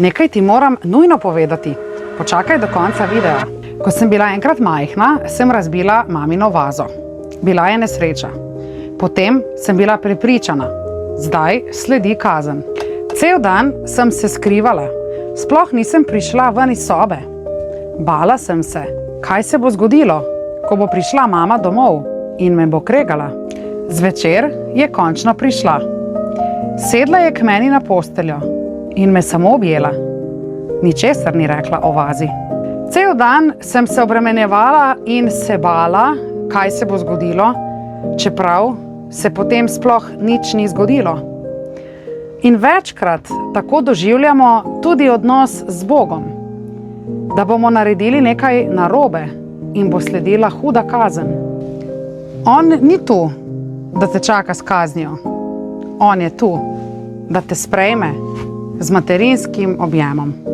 Nekaj ti moram nujno povedati. Počakaj do konca videa. Ko sem bila enkrat majhna, sem razbila mamino vazo. Bila je nesreča. Potem sem bila prepričana. Zdaj sledi kazen. Cel dan sem se skrivala. Sploh nisem prišla ven iz sobe. Bala sem se, kaj se bo zgodilo, ko bo prišla mama domov in me bo kregala. Zvečer je končno prišla. Sedla je k meni na posteljo in me samo objela. Ničesar ni rekla o vazi. Cel dan sem se obremenjevala in se bala, kaj se bo zgodilo, čeprav se potem sploh nič ni zgodilo. In večkrat tako doživljamo tudi odnos z Bogom, da bomo naredili nekaj narobe in bo sledila huda kazen. On ni tu, da te čaka s kaznijo. On je tu, da te sprejme z materinskim objemom.